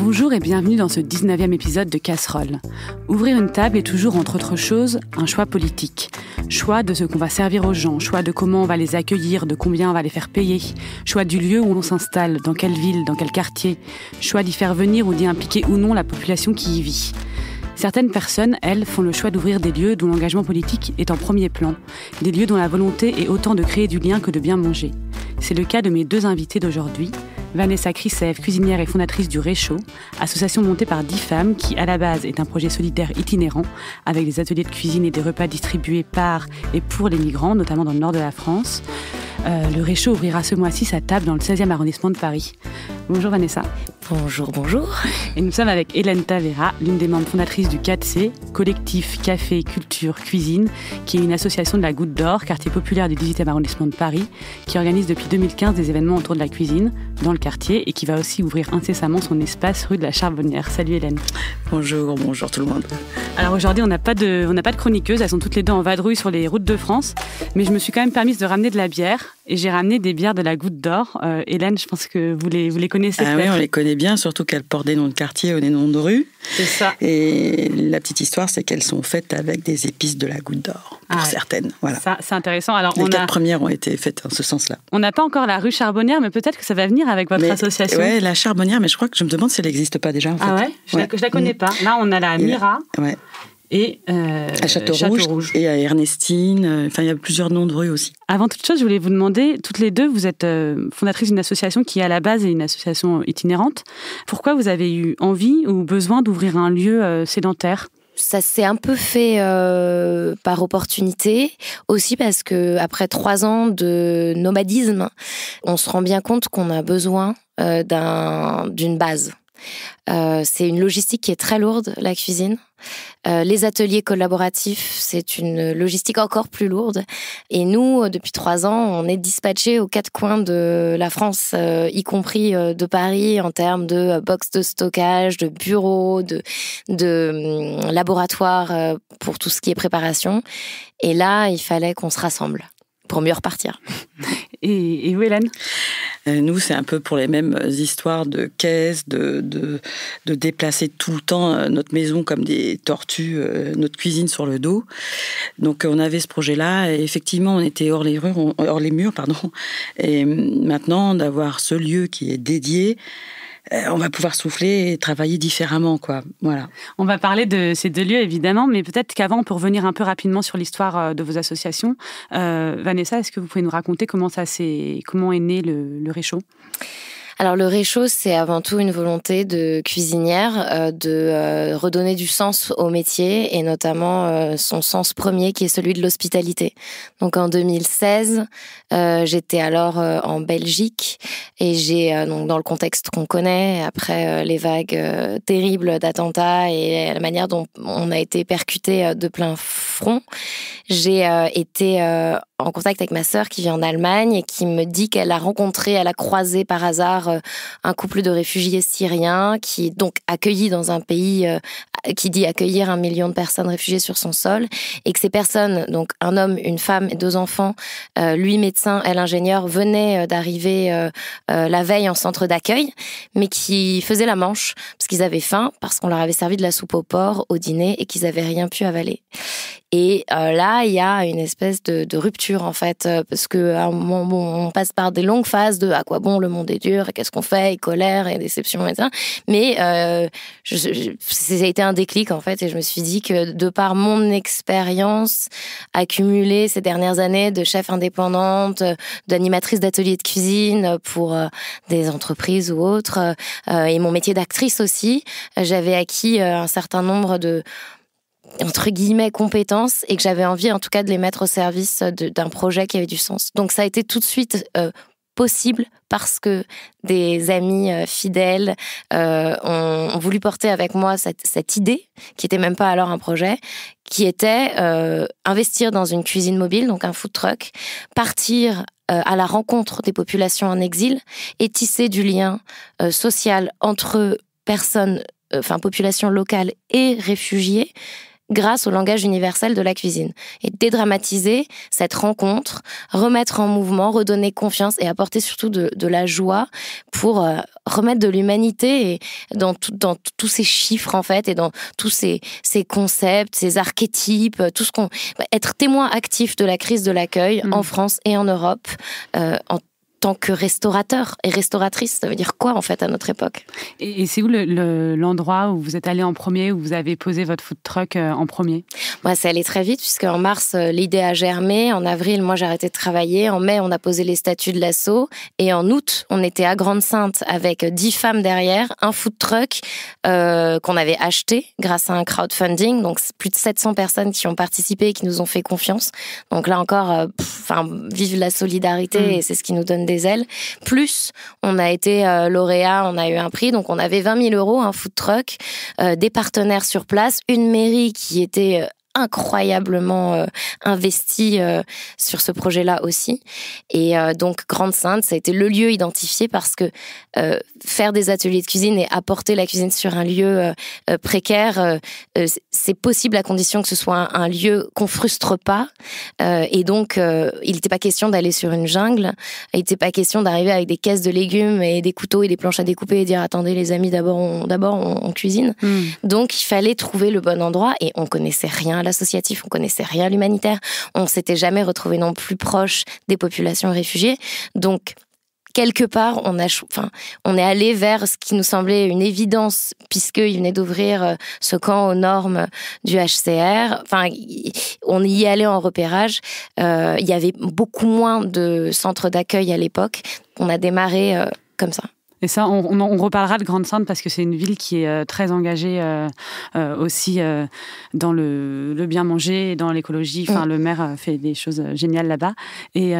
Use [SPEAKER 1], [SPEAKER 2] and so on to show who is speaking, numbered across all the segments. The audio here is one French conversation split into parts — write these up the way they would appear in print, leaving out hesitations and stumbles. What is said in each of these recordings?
[SPEAKER 1] Bonjour et bienvenue dans ce 19e épisode de Casserole. Ouvrir une table est toujours, entre autres choses, un choix politique. Choix de ce qu'on va servir aux gens, choix de comment on va les accueillir, de combien on va les faire payer, choix du lieu où l'on s'installe, dans quelle ville, dans quel quartier, choix d'y faire venir ou d'y impliquer ou non la population qui y vit. Certaines personnes, elles, font le choix d'ouvrir des lieux dont l'engagement politique est en premier plan, des lieux dont la volonté est autant de créer du lien que de bien manger. C'est le cas de mes deux invités d'aujourd'hui. Vanessa Krisev, cuisinière et fondatrice du Réchaud, association montée par 10 femmes qui, à la base, est un projet solidaire itinérant avec des ateliers de cuisine et des repas distribués par et pour les migrants, notamment dans le nord de la France. Le Réchaud ouvrira ce mois-ci sa table dans le 16e arrondissement de Paris. Bonjour Vanessa.
[SPEAKER 2] Bonjour, bonjour.
[SPEAKER 1] Et nous sommes avec Hélène Tavera, l'une des membres fondatrices du 4C, collectif Café, Culture, Cuisine, qui est une association de la Goutte d'Or, quartier populaire du 18e arrondissement de Paris, qui organise depuis 2015 des événements autour de la cuisine dans le quartier et qui va aussi ouvrir incessamment son espace rue de la Charbonnière. Salut Hélène.
[SPEAKER 3] Bonjour tout le monde.
[SPEAKER 1] Alors aujourd'hui, on n'a pas de chroniqueuses, elles sont toutes les deux en vadrouille sur les routes de France, mais je me suis quand même permise de ramener de la bière et j'ai ramené des bières de la Goutte d'Or. Hélène, je pense que vous les connaissez.
[SPEAKER 3] Ah oui, on les connaît bien, surtout qu'elles portent des noms de quartier ou des noms de rue.
[SPEAKER 1] C'est ça.
[SPEAKER 3] Et la petite histoire, c'est qu'elles sont faites avec des épices de la Goutte d'Or, pour certaines. Voilà.
[SPEAKER 1] Ça, c'est intéressant. Alors,
[SPEAKER 3] les 4 premières ont été faites en ce sens-là.
[SPEAKER 1] On n'a pas encore la rue Charbonnière, mais peut-être que ça va venir avec votre association.
[SPEAKER 3] Oui, la Charbonnière, mais je crois que je me demande si elle n'existe pas déjà. En fait.
[SPEAKER 1] Ah ouais, je la connais pas. Là, on a la Mira.
[SPEAKER 3] Ouais.
[SPEAKER 1] Et
[SPEAKER 3] à Château-Rouge et à Ernestine. Enfin, il y a plusieurs noms de rues aussi.
[SPEAKER 1] Avant toute chose, je voulais vous demander, toutes les deux, vous êtes fondatrices d'une association qui, à la base, est une association itinérante. Pourquoi vous avez eu envie ou besoin d'ouvrir un lieu sédentaire ?
[SPEAKER 2] Ça s'est un peu fait par opportunité, aussi parce que après 3 ans de nomadisme, on se rend bien compte qu'on a besoin d'une base. C'est une logistique qui est très lourde, la cuisine. Les ateliers collaboratifs, c'est une logistique encore plus lourde. Et nous, depuis 3 ans, on est dispatchés aux 4 coins de la France, y compris de Paris, en termes de box de stockage, de bureaux, de laboratoires pour tout ce qui est préparation. Et là, il fallait qu'on se rassemble pour mieux repartir.
[SPEAKER 1] Et vous, Hélène ?
[SPEAKER 3] Nous, c'est un peu pour les mêmes histoires de caisse, de déplacer tout le temps notre maison comme des tortues, notre cuisine sur le dos. Donc, on avait ce projet-là. Et effectivement, on était hors les murs. Et maintenant, d'avoir ce lieu qui est dédié, on va pouvoir souffler et travailler différemment, quoi. Voilà.
[SPEAKER 1] On va parler de ces 2 lieux, évidemment, mais peut-être qu'avant, on peut revenir un peu rapidement sur l'histoire de vos associations. Vanessa, est-ce que vous pouvez nous raconter comment est né le Réchaud ?
[SPEAKER 2] Alors le Réchaud, c'est avant tout une volonté de cuisinière de redonner du sens au métier et notamment son sens premier qui est celui de l'hospitalité. Donc en 2016, j'étais alors en Belgique et j'ai donc dans le contexte qu'on connaît après les vagues terribles d'attentats et la manière dont on a été percuté de plein front, j'ai été en contact avec ma sœur qui vit en Allemagne et qui me dit qu'elle a croisé par hasard un couple de réfugiés syriens qui est donc accueillis dans un pays qui dit accueillir 1 million de personnes réfugiées sur son sol et que ces personnes, donc un homme, une femme et 2 enfants, lui médecin, elle ingénieur, venaient d'arriver la veille en centre d'accueil mais qui faisaient la manche parce qu'ils avaient faim, parce qu'on leur avait servi de la soupe au porc au dîner et qu'ils n'avaient rien pu avaler. Et là, il y a une espèce de rupture, en fait, parce qu'à un moment, on passe par des longues phases de à quoi bon le monde est dur, et qu'est-ce qu'on fait, et colère, et déception, et ça. Mais ça a été un déclic, en fait, et je me suis dit que de par mon expérience accumulée ces dernières années de chef indépendante, d'animatrice d'ateliers de cuisine pour des entreprises ou autres, et mon métier d'actrice aussi, j'avais acquis un certain nombre de entre guillemets compétences et que j'avais envie en tout cas de les mettre au service d'un projet qui avait du sens. Donc ça a été tout de suite possible parce que des amis fidèles ont voulu porter avec moi cette idée, qui était même pas alors un projet, qui était investir dans une cuisine mobile, donc un food truck, partir à la rencontre des populations en exil et tisser du lien social entre personnes, population locale et réfugiés, grâce au langage universel de la cuisine. Et dédramatiser cette rencontre, remettre en mouvement, redonner confiance et apporter surtout de la joie pour remettre de l'humanité dans tous ces chiffres, en fait, et dans tous ces concepts, ces archétypes, tout ce qu'on... Être témoin actif de la crise de l'accueil en France et en Europe, en tant que restaurateur et restauratrice, ça veut dire quoi en fait à notre époque?
[SPEAKER 1] Et c'est où l'endroit où vous êtes allé en premier, où vous avez posé votre food truck en premier?
[SPEAKER 2] C'est allé très vite puisqu'en mars, l'idée a germé. En avril, moi j'ai arrêté de travailler. En mai, on a posé les statuts de l'assaut. Et en août, on était à Grande-Synthe avec 10 femmes derrière, un food truck qu'on avait acheté grâce à un crowdfunding. Donc plus de 700 personnes qui ont participé et qui nous ont fait confiance. Donc là encore, vive la solidarité et c'est ce qui nous donne des ailes. Plus, on a été lauréat, on a eu un prix, donc on avait 20 000 €, un food truck, des partenaires sur place, une mairie qui était incroyablement investi sur ce projet-là aussi. Et donc, Grande-Synthe, ça a été le lieu identifié parce que faire des ateliers de cuisine et apporter la cuisine sur un lieu précaire, c'est possible à condition que ce soit un lieu qu'on frustre pas. Et donc, il n'était pas question d'aller sur une jungle. Il n'était pas question d'arriver avec des caisses de légumes et des couteaux et des planches à découper et dire « Attendez les amis, d'abord on cuisine ». Donc, il fallait trouver le bon endroit et on connaissait rien à l'associatif, on connaissait rien à l'humanitaire, on s'était jamais retrouvé non plus proche des populations réfugiées. Donc, quelque part, on est allé vers ce qui nous semblait une évidence, puisqu'il venait d'ouvrir ce camp aux normes du HCR. On y allait en repérage. Il y avait beaucoup moins de centres d'accueil à l'époque. On a démarré comme ça.
[SPEAKER 1] Et ça, on reparlera de Grande-Synthe parce que c'est une ville qui est très engagée aussi dans le bien manger et dans l'écologie. Le maire fait des choses géniales là-bas. Et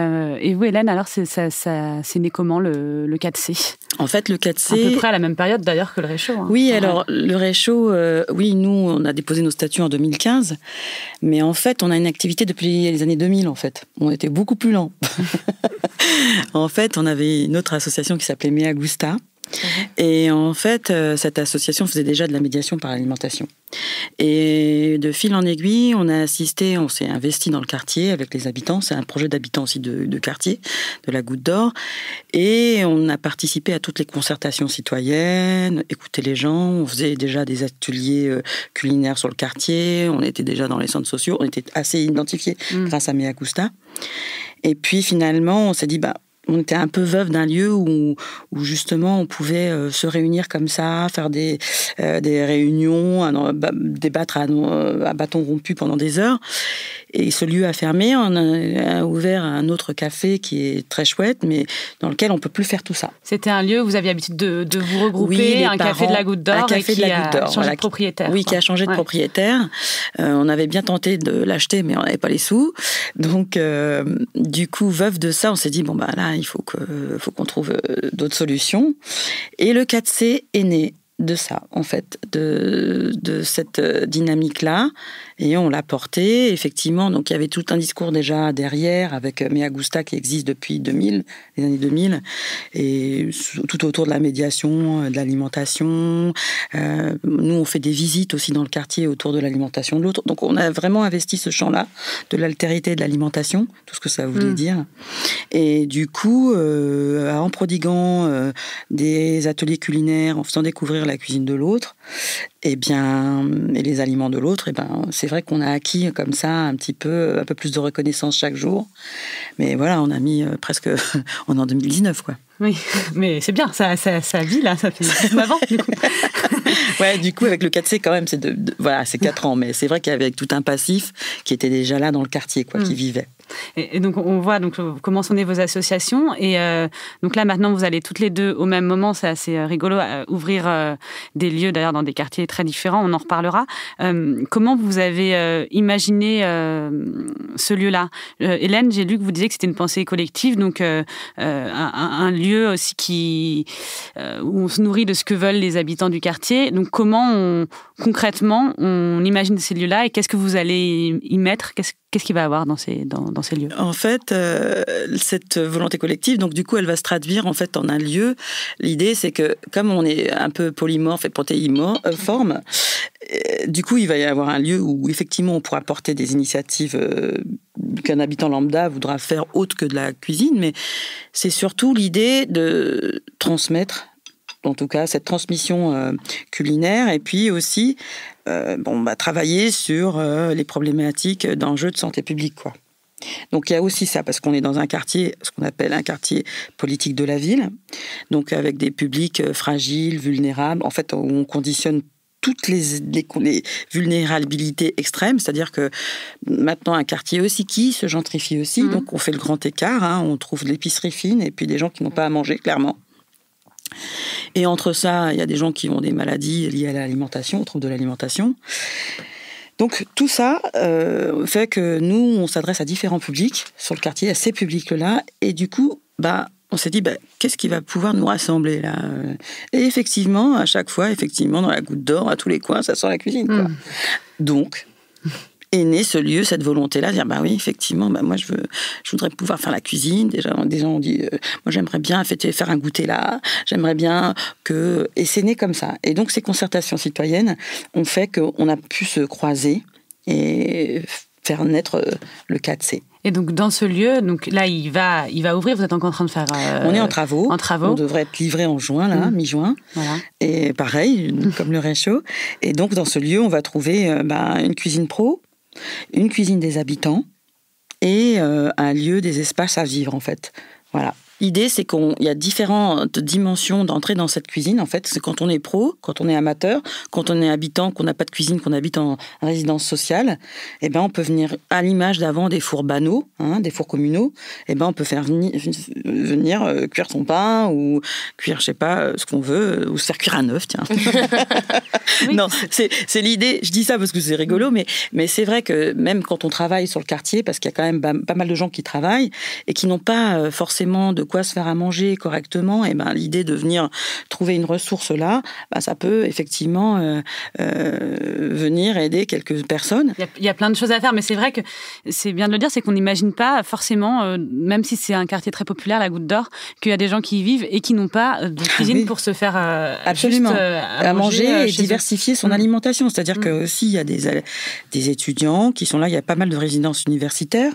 [SPEAKER 1] vous, Hélène, alors c'est né comment le 4C?
[SPEAKER 3] En fait, le 4C...
[SPEAKER 1] À peu près à la même période d'ailleurs que le Réchaud. Hein.
[SPEAKER 3] Oui, alors le Réchaud, nous, on a déposé nos statuts en 2015. Mais en fait, on a une activité depuis les années 2000, en fait. On était beaucoup plus lents. En fait, on avait une autre association qui s'appelait Mea Gusta. Et en fait, cette association faisait déjà de la médiation par l'alimentation. Et de fil en aiguille, on s'est investi dans le quartier avec les habitants. C'est un projet d'habitants aussi de quartier, de la Goutte d'Or. Et on a participé à toutes les concertations citoyennes, écouté les gens. On faisait déjà des ateliers culinaires sur le quartier. On était déjà dans les centres sociaux. On était assez identifiés grâce à Mea Gusta. Et puis finalement, on s'est dit, on était un peu veuve d'un lieu où justement on pouvait se réunir comme ça, faire des réunions, débattre à bâton rompu pendant des heures. Et ce lieu a fermé, on a ouvert un autre café qui est très chouette, mais dans lequel on ne peut plus faire tout ça.
[SPEAKER 1] C'était un lieu où vous aviez l'habitude de vous regrouper, café de la Goutte d'Or, qui a changé de propriétaire.
[SPEAKER 3] Oui, qui a changé de propriétaire. On avait bien tenté de l'acheter, mais on n'avait pas les sous. Donc, du coup, veuve de ça, on s'est dit, là, il faut qu'on trouve d'autres solutions. Et le 4C est né de ça, en fait, de cette dynamique-là. Et on l'a porté, effectivement. Donc, il y avait tout un discours déjà derrière, avec Mea Gusta qui existe depuis les années 2000, et tout autour de la médiation, de l'alimentation. Nous, on fait des visites aussi dans le quartier autour de l'alimentation de l'autre. Donc, on a vraiment investi ce champ-là, de l'altérité de l'alimentation, tout ce que ça voulait dire. Et du coup, en prodiguant des ateliers culinaires, en faisant découvrir la cuisine de l'autre, et les aliments de l'autre, c'est vrai qu'on a acquis comme ça un peu plus de reconnaissance chaque jour. Mais voilà, on a mis presque... On est en 2019, quoi.
[SPEAKER 1] Oui, mais c'est bien, ça vit là, ça fait 19 ans du coup.
[SPEAKER 3] Ouais, du coup, avec le 4C, quand même, c'est 4 ans. Mais c'est vrai qu'il y avait tout un passif qui était déjà là dans le quartier, qui vivait.
[SPEAKER 1] Et donc, on voit comment sont nées vos associations. Et donc là, maintenant, vous allez toutes les deux au même moment. C'est assez rigolo, ouvrir des lieux, d'ailleurs, dans des quartiers très différents. On en reparlera. Comment vous avez imaginé ce lieu-là? Hélène, j'ai lu que vous disiez que c'était une pensée collective, donc un lieu aussi où on se nourrit de ce que veulent les habitants du quartier. Donc, comment concrètement, on imagine ces lieux-là et qu'est-ce que vous allez y mettre? Qu'est-ce qu'il va y avoir dans ces lieux?
[SPEAKER 3] En fait, cette volonté collective, donc du coup, elle va se traduire en fait en un lieu. L'idée, c'est que comme on est un peu polymorphe et protéiforme, du coup, il va y avoir un lieu où effectivement on pourra porter des initiatives qu'un habitant lambda voudra faire autre que de la cuisine, mais c'est surtout l'idée de transmettre, en tout cas cette transmission culinaire, et puis aussi travailler sur les problématiques d'enjeux de santé publique, quoi. Donc il y a aussi ça, parce qu'on est dans un quartier, ce qu'on appelle un quartier politique de la ville, donc avec des publics fragiles, vulnérables, en fait où on conditionne toutes les vulnérabilités extrêmes, c'est-à-dire que maintenant un quartier aussi qui se gentrifie aussi, donc on fait le grand écart, on trouve l'épicerie fine et puis des gens qui n'ont pas à manger, clairement. Et entre ça, il y a des gens qui ont des maladies liées à l'alimentation, aux troubles de l'alimentation. Donc tout ça fait que nous, on s'adresse à différents publics sur le quartier, à ces publics-là, et du coup, on s'est dit, qu'est-ce qui va pouvoir nous rassembler là ? Et effectivement, à chaque fois, dans la Goutte d'Or, à tous les coins, ça sent la cuisine, quoi. Donc, est né ce lieu, cette volonté-là, de dire, oui, effectivement, moi, je voudrais pouvoir faire la cuisine. Déjà, des gens ont dit, moi, j'aimerais bien faire un goûter là, j'aimerais bien que... Et c'est né comme ça. Et donc, ces concertations citoyennes ont fait qu'on a pu se croiser et faire naître le 4C.
[SPEAKER 1] Et donc, dans ce lieu, donc là, il va ouvrir. Vous êtes encore en train de faire...
[SPEAKER 3] On est en travaux. On devrait être livré en juin, là, mi-juin. Voilà. Et pareil, comme le réchaud. Et donc, dans ce lieu, on va trouver une cuisine pro, une cuisine des habitants et un lieu, des espaces à vivre, en fait. Voilà. L'idée, c'est qu'il y a différentes dimensions d'entrée dans cette cuisine. En fait, c'est quand on est pro, quand on est amateur, quand on est habitant, qu'on n'a pas de cuisine, qu'on habite en résidence sociale, on peut venir, à l'image d'avant des fours banaux, des fours communaux, on peut faire venir cuire son pain ou cuire, je sais pas, ce qu'on veut, ou se faire cuire un œuf, tiens. Oui. Non, c'est l'idée. Je dis ça parce que c'est rigolo, mais c'est vrai que même quand on travaille sur le quartier, parce qu'il y a quand même pas mal de gens qui travaillent et qui n'ont pas forcément de quoi se faire à manger correctement, et l'idée de venir trouver une ressource là, ça peut effectivement venir aider quelques personnes.
[SPEAKER 1] Il y a plein de choses à faire, mais c'est vrai que c'est bien de le dire, c'est qu'on n'imagine pas forcément, même si c'est un quartier très populaire, la Goutte d'Or, qu'il y a des gens qui y vivent et qui n'ont pas de cuisine pour se faire
[SPEAKER 3] absolument juste, à manger et diversifier son alimentation. C'est-à-dire que aussi il y a des étudiants qui sont là, il y a pas mal de résidences universitaires,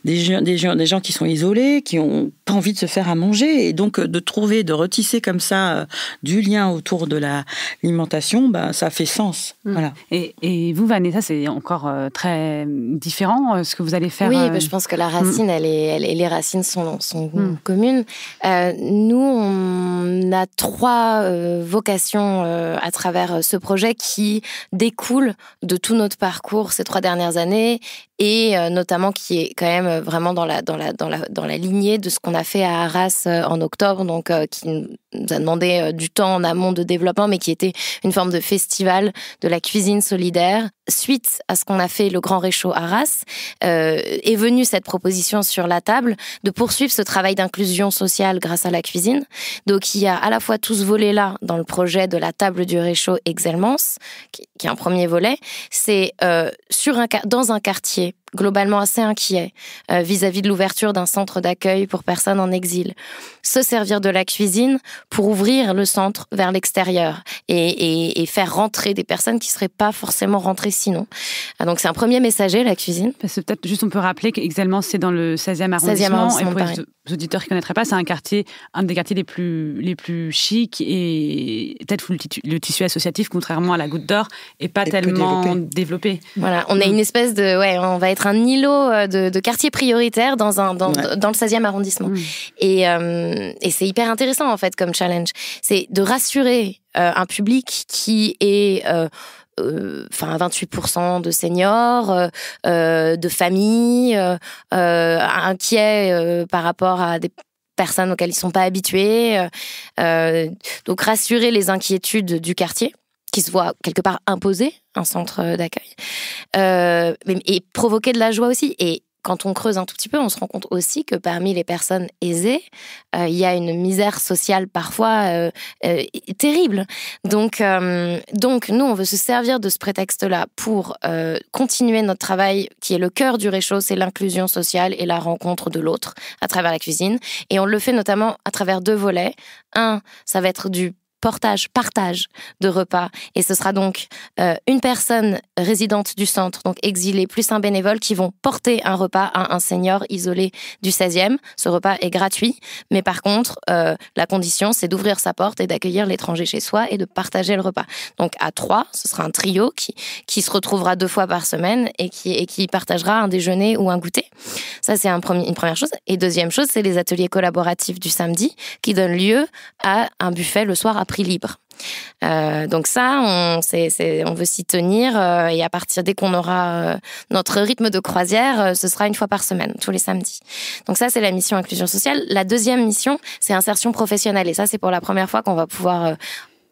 [SPEAKER 3] des gens qui sont isolés, qui n'ont pas envie de se faire à manger, et donc de retisser comme ça du lien autour de l'alimentation, ça fait sens. Voilà.
[SPEAKER 1] Et vous, Vanessa, c'est encore très différent ce que vous allez faire.
[SPEAKER 2] Oui, je pense que la racine, les racines sont communes. Nous, on a 3 vocations à travers ce projet qui découlent de tout notre parcours ces 3 dernières années, et notamment qui est quand même vraiment dans la lignée de ce qu'on a fait à Arras en octobre, donc qui nous a demandé du temps en amont de développement, mais qui était une forme de festival de la cuisine solidaire. Suite à ce qu'on a fait, le Grand Réchaud Arras, est venue cette proposition sur la table de poursuivre ce travail d'inclusion sociale grâce à la cuisine. Donc il y a à la fois tout ce volet-là dans le projet de la table du Réchaud Excelmance, qui est un premier volet, c'est dans un quartier globalement assez inquiet vis-à-vis de l'ouverture d'un centre d'accueil pour personnes en exil. Se servir de la cuisine pour ouvrir le centre vers l'extérieur et faire rentrer des personnes qui ne seraient pas forcément rentrées sinon. Donc c'est un premier messager, la cuisine.
[SPEAKER 1] Parce que peut-être juste on peut rappeler qu'Excelmence, c'est dans le 16e arrondissement. Et pour les auditeurs qui ne connaîtraient pas, c'est un des quartiers les plus chics, et peut-être où le tissu associatif, contrairement à la Goutte d'Or, n'est pas tellement développé.
[SPEAKER 2] Voilà, on a une espèce de... on va être un îlot de quartiers prioritaires dans le 16e arrondissement. Et c'est hyper intéressant, en fait, comme challenge. C'est de rassurer un public qui est... 28% de seniors, de familles, inquiets par rapport à des personnes auxquelles ils ne sont pas habitués. Donc, rassurer les inquiétudes du quartier, qui se voit quelque part imposer un centre d'accueil, et provoquer de la joie aussi. Et quand on creuse un tout petit peu, on se rend compte aussi que parmi les personnes aisées, il y a une misère sociale parfois terrible. Donc, nous, on veut se servir de ce prétexte-là pour continuer notre travail qui est le cœur du Réchaud, c'est l'inclusion sociale et la rencontre de l'autre à travers la cuisine. Et on le fait notamment à travers 2 volets. Un, ça va être du partage de repas. Et ce sera donc une personne résidente du centre, donc exilée, plus un bénévole, qui vont porter un repas à un senior isolé du 16e. Ce repas est gratuit, mais par contre, la condition, c'est d'ouvrir sa porte et d'accueillir l'étranger chez soi et de partager le repas. Donc à 3, ce sera un trio qui se retrouvera 2 fois par semaine et qui partagera un déjeuner ou un goûter. Ça, c'est une première chose. Et deuxième chose, c'est les ateliers collaboratifs du samedi qui donnent lieu à un buffet le soir à prix libre. Donc ça, on veut s'y tenir et à partir dès qu'on aura notre rythme de croisière, ce sera 1 fois par semaine, tous les samedis. Donc ça, c'est la mission inclusion sociale. La deuxième mission, c'est insertion professionnelle. Et ça, c'est pour la première fois qu'on va pouvoir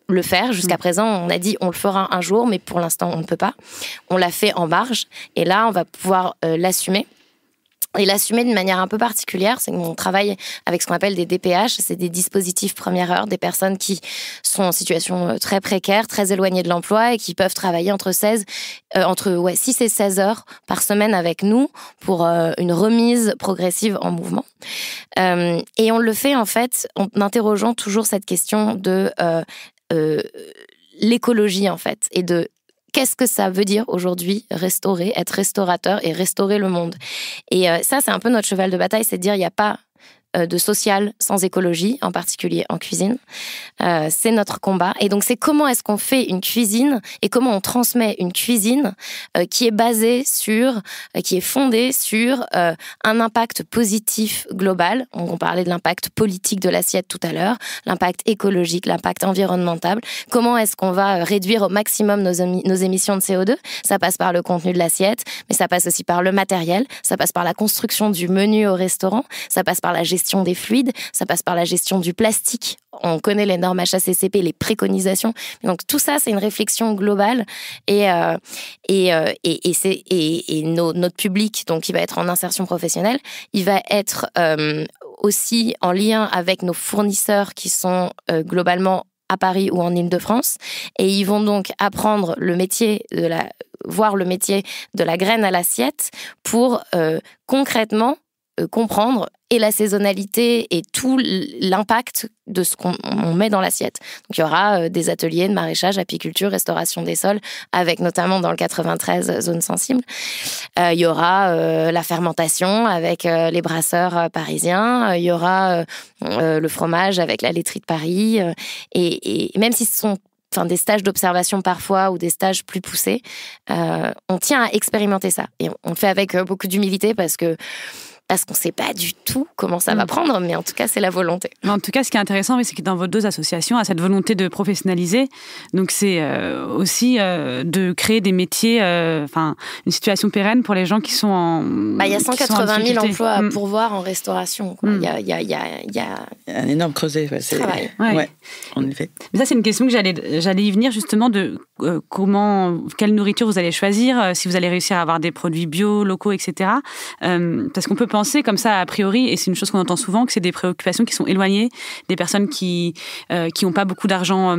[SPEAKER 2] le faire. Jusqu'à présent, on a dit on le fera un jour, mais pour l'instant, on ne peut pas. On l'a fait en marge et là, on va pouvoir l'assumer. Et l'assumer d'une manière un peu particulière, c'est qu'on travaille avec ce qu'on appelle des DPH, c'est des dispositifs première heure, des personnes qui sont en situation très précaire, très éloignées de l'emploi et qui peuvent travailler entre 6 et 16 heures par semaine avec nous pour une remise progressive en mouvement. Et on le fait en fait en interrogeant toujours cette question de l'écologie en fait et de qu'est-ce que ça veut dire aujourd'hui restaurer, être restaurateur et restaurer le monde. Et ça, c'est un peu notre cheval de bataille, c'est de dire il n'y a pas de social sans écologie, en particulier en cuisine. C'est notre combat. Et donc, c'est comment est-ce qu'on fait une cuisine et comment on transmet une cuisine qui est basée sur, qui est fondée sur un impact positif global. On parlait de l'impact politique de l'assiette tout à l'heure, l'impact écologique, l'impact environnemental. Comment est-ce qu'on va réduire au maximum nos émissions de CO2 ? Ça passe par le contenu de l'assiette, mais ça passe aussi par le matériel, ça passe par la construction du menu au restaurant, ça passe par la gestion des fluides, ça passe par la gestion du plastique. On connaît les normes HACCP, les préconisations. Donc tout ça, c'est une réflexion globale et notre public, donc qui va être en insertion professionnelle, il va être aussi en lien avec nos fournisseurs qui sont globalement à Paris ou en Île-de-France, et ils vont donc apprendre le métier voir le métier de la graine à l'assiette pour concrètement comprendre et la saisonnalité et tout l'impact de ce qu'on met dans l'assiette. Donc il y aura des ateliers de maraîchage, apiculture, restauration des sols, avec notamment dans le 93 zones sensibles. Il y aura la fermentation avec les brasseurs parisiens. Il y aura le fromage avec la laiterie de Paris. Et même si ce sont des stages d'observation parfois ou des stages plus poussés, on tient à expérimenter ça. Et on le fait avec beaucoup d'humilité parce qu'on ne sait pas du tout comment ça va prendre, mais en tout cas, c'est la volonté.
[SPEAKER 1] Mais en tout cas, ce qui est intéressant, c'est que dans vos 2 associations, à cette volonté de professionnaliser, donc c'est aussi de créer des métiers, une situation pérenne pour les gens qui sont en...
[SPEAKER 2] Il y a 180 000 emplois à pourvoir en restauration. Il y a
[SPEAKER 3] un énorme creuset.
[SPEAKER 2] Travail.
[SPEAKER 3] Ouais, en effet.
[SPEAKER 1] Mais ça, c'est une question que j'allais y venir justement de quelle nourriture vous allez choisir, si vous allez réussir à avoir des produits bio, locaux, etc. Parce qu'on peut penser comme ça a priori, et c'est une chose qu'on entend souvent, que c'est des préoccupations qui sont éloignées des personnes qui n'ont pas beaucoup d'argent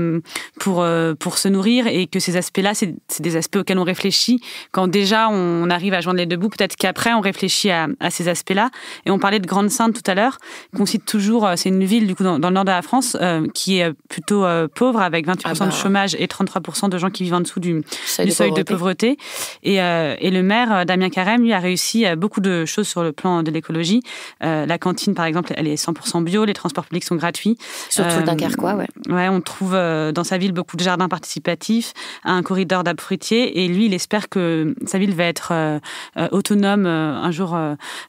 [SPEAKER 1] pour se nourrir, et que ces aspects-là, c'est des aspects auxquels on réfléchit quand déjà on arrive à joindre les 2 bouts. Peut-être qu'après on réfléchit à ces aspects-là. Et on parlait de Grande-Sainte tout à l'heure, qu'on cite toujours. C'est une ville du coup dans le nord de la France qui est plutôt pauvre, avec 28% de chômage et 33% de gens qui vivent en dessous du seuil de pauvreté. Et le maire Damien Carême, lui, a réussi beaucoup de choses sur le plan de l'écologie. La cantine, par exemple, elle est 100% bio, les transports publics sont gratuits.
[SPEAKER 2] Surtout le Dunkerquois, ouais.
[SPEAKER 1] Ouais, on trouve dans sa ville beaucoup de jardins participatifs, un corridor d'arbres fruitiers, et lui, il espère que sa ville va être autonome un jour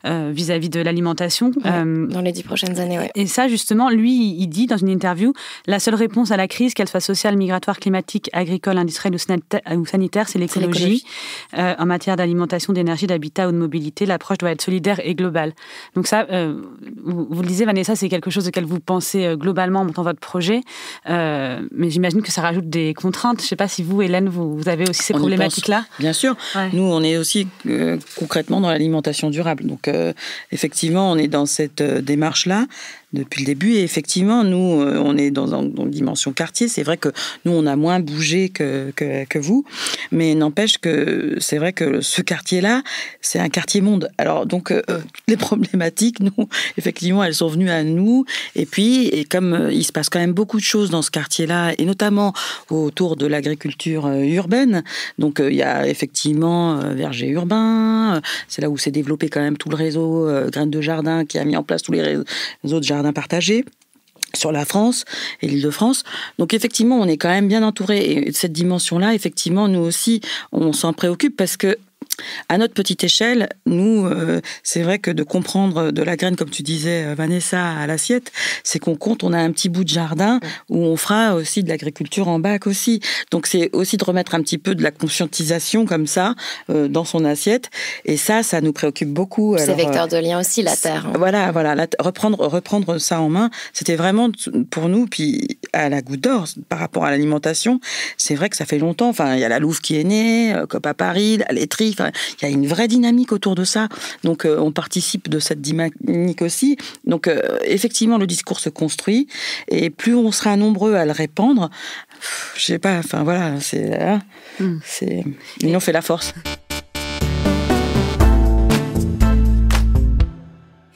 [SPEAKER 1] vis-à-vis de l'alimentation.
[SPEAKER 2] Dans les 10 prochaines années, ouais.
[SPEAKER 1] Et ça, justement, lui, il dit dans une interview, la seule réponse à la crise, qu'elle soit sociale, migratoire, climatique, agricole, industrielle ou sanitaire, c'est l'écologie. En matière d'alimentation, d'énergie, d'habitat ou de mobilité, l'approche doit être solidaire et globale. Donc ça, vous le disiez, Vanessa, c'est quelque chose auquel vous pensez globalement en montant votre projet, mais j'imagine que ça rajoute des contraintes. Je ne sais pas si vous, Hélène, vous avez aussi ces problématiques-là.
[SPEAKER 3] Bien sûr. Ouais. Nous, on est aussi concrètement dans l'alimentation durable. Donc, effectivement, on est dans cette démarche-là. depuis le début. Et effectivement, nous, on est dans une dimension quartier. C'est vrai que nous, on a moins bougé que vous. Mais n'empêche que c'est vrai que ce quartier-là, c'est un quartier monde. Alors, donc, les problématiques, nous, effectivement, elles sont venues à nous. Et puis, comme il se passe quand même beaucoup de choses dans ce quartier-là, et notamment autour de l'agriculture urbaine, donc il y a effectivement verger urbain, c'est là où s'est développé quand même tout le réseau Graines de Jardin qui a mis en place tous les réseaux de jardins partagés sur la France et l'Île-de-France. Donc effectivement, on est quand même bien entouré. Et cette dimension-là, effectivement, nous aussi, on s'en préoccupe parce que à notre petite échelle, nous, c'est vrai que de comprendre de la graine, comme tu disais, Vanessa, à l'assiette, c'est qu'on compte, on a un petit bout de jardin où on fera aussi de l'agriculture en bac aussi. Donc c'est aussi de remettre un petit peu de la conscientisation comme ça dans son assiette. Et ça nous préoccupe beaucoup.
[SPEAKER 2] C'est vecteur de lien aussi, la terre.
[SPEAKER 3] Voilà, reprendre ça en main, c'était vraiment pour nous, puis à la Goutte d'Or, par rapport à l'alimentation, c'est vrai que ça fait longtemps. Enfin, il y a la Louve qui est née, COP à Paris, la laiterie. Enfin, il y a une vraie dynamique autour de ça. Donc, on participe de cette dynamique aussi. Donc, effectivement, le discours se construit. Et plus on sera nombreux à le répandre, je sais pas, enfin voilà, l'union fait la force.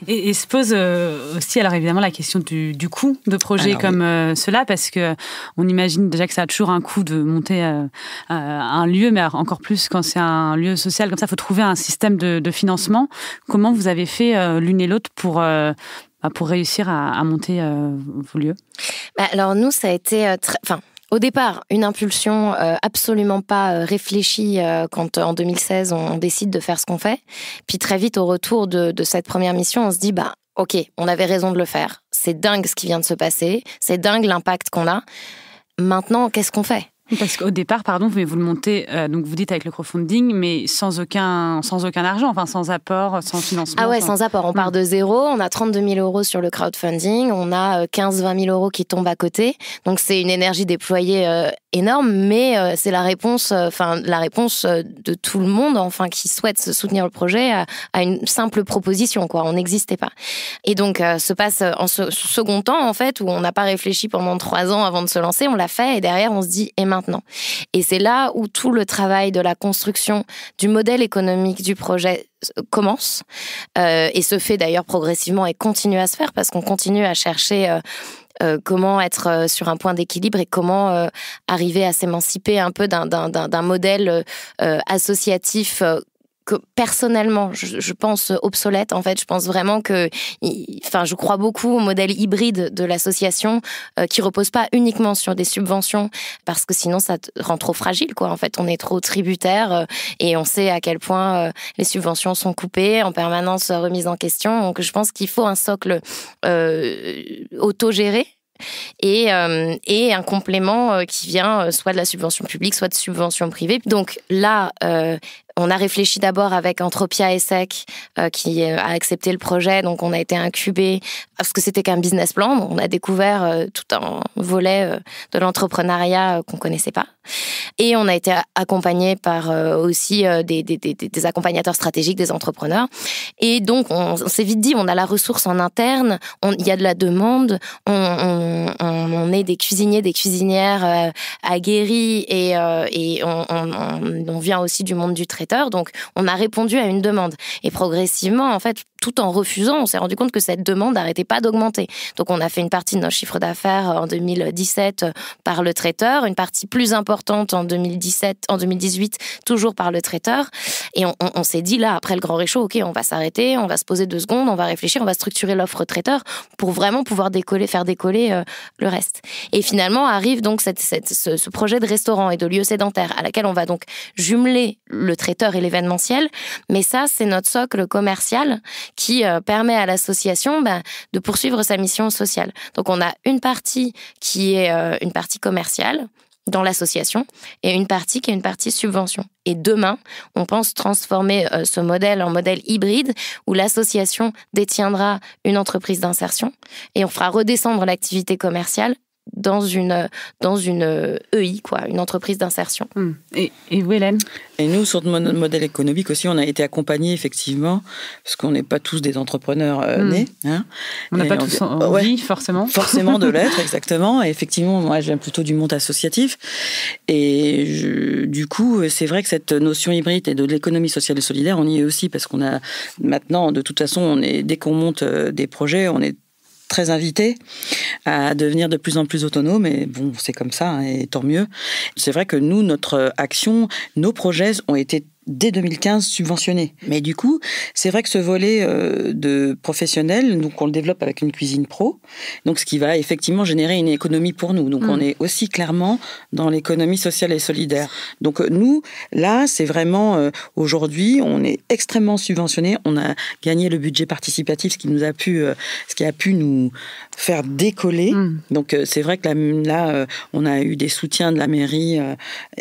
[SPEAKER 1] Et se pose aussi, alors évidemment, la question du coût de projets cela, parce que on imagine déjà que ça a toujours un coût de monter un lieu, mais encore plus quand c'est un lieu social comme ça, il faut trouver un système de financement. Comment vous avez fait l'une et l'autre pour réussir à monter vos lieux ?
[SPEAKER 2] Alors nous, ça a été au départ, une impulsion absolument pas réfléchie quand en 2016 on décide de faire ce qu'on fait. Puis très vite au retour de cette première mission, on se dit ok, on avait raison de le faire. C'est dingue ce qui vient de se passer, c'est dingue l'impact qu'on a. Maintenant, qu'est-ce qu'on fait ?
[SPEAKER 1] Parce qu'au départ, vous le montez, donc vous dites avec le crowdfunding, mais sans aucun argent, enfin sans apport, sans financement.
[SPEAKER 2] Ah ouais, sans apport. On part de zéro, on a 32 000 euros sur le crowdfunding, on a 15-20 000 euros qui tombent à côté. Donc c'est une énergie déployée énorme, mais c'est la réponse de tout le monde, qui souhaite soutenir le projet à une simple proposition, quoi. On n'existait pas. Et donc se passe en second temps, en fait, où on n'a pas réfléchi pendant 3 ans avant de se lancer, on l'a fait, et derrière on se dit maintenant. Et c'est là où tout le travail de la construction du modèle économique du projet commence et se fait d'ailleurs progressivement et continue à se faire parce qu'on continue à chercher comment être sur un point d'équilibre et comment arriver à s'émanciper un peu d'un modèle associatif que personnellement, je pense obsolète. En fait, je pense vraiment je crois beaucoup au modèle hybride de l'association qui repose pas uniquement sur des subventions parce que sinon ça rend trop fragile, quoi. En fait, on est trop tributaire et on sait à quel point les subventions sont coupées, en permanence remises en question. Donc, je pense qu'il faut un socle autogéré. Et un complément qui vient soit de la subvention publique, soit de subvention privée. Donc là, on a réfléchi d'abord avec Entropia ESSEC qui a accepté le projet. Donc on a été incubé parce que c'était qu'un business plan. Donc, on a découvert tout un volet de l'entrepreneuriat qu'on connaissait pas. Et on a été accompagné par aussi des accompagnateurs stratégiques, des entrepreneurs. Et donc on s'est vite dit, on a la ressource en interne, il y a de la demande, on est des cuisiniers, des cuisinières aguerris et on vient aussi du monde du traiteur. Donc, on a répondu à une demande. Et progressivement, en fait, tout en refusant, on s'est rendu compte que cette demande n'arrêtait pas d'augmenter. Donc, on a fait une partie de notre chiffre d'affaires en 2017 par le traiteur, une partie plus importante en 2018, toujours par le traiteur. Et on s'est dit, là, après le grand réchaud, ok, on va s'arrêter, on va se poser 2 secondes, on va réfléchir, on va structurer l'offre traiteur pour vraiment pouvoir faire décoller le reste. Et finalement, arrive donc ce projet de restaurant et de lieu sédentaire à laquelle on va donc jumeler le traiteur et l'événementiel. Mais ça, c'est notre socle commercial qui permet à l'association de poursuivre sa mission sociale. Donc, on a une partie qui est une partie commerciale dans l'association et une partie qui est une partie subvention. Et demain, on pense transformer ce modèle en modèle hybride où l'association détiendra une entreprise d'insertion et on fera redescendre l'activité commerciale dans une EI, quoi, une entreprise d'insertion.
[SPEAKER 1] Et vous, Hélène ?
[SPEAKER 3] Et nous, sur notre modèle économique aussi, on a été accompagnés, effectivement, parce qu'on n'est pas tous des entrepreneurs nés. Hein,
[SPEAKER 1] on n'a pas tous envie, forcément.
[SPEAKER 3] Forcément de l'être, exactement. Et effectivement, moi, je viens plutôt du monde associatif. Et du coup, c'est vrai que cette notion hybride et de l'économie sociale et solidaire, on y est aussi, parce qu'on a maintenant, de toute façon, dès qu'on monte des projets, on est très invités à devenir de plus en plus autonomes, et bon, c'est comme ça, hein, et tant mieux. C'est vrai que nous, notre action, nos projets ont été dès 2015 subventionnés. Mais du coup, c'est vrai que ce volet de professionnel, donc on le développe avec une cuisine pro, donc ce qui va effectivement générer une économie pour nous. Donc on est aussi clairement dans l'économie sociale et solidaire. Donc nous, là, c'est vraiment aujourd'hui, on est extrêmement subventionné. On a gagné le budget participatif, ce qui a pu nous faire décoller. Donc c'est vrai que là, on a eu des soutiens de la mairie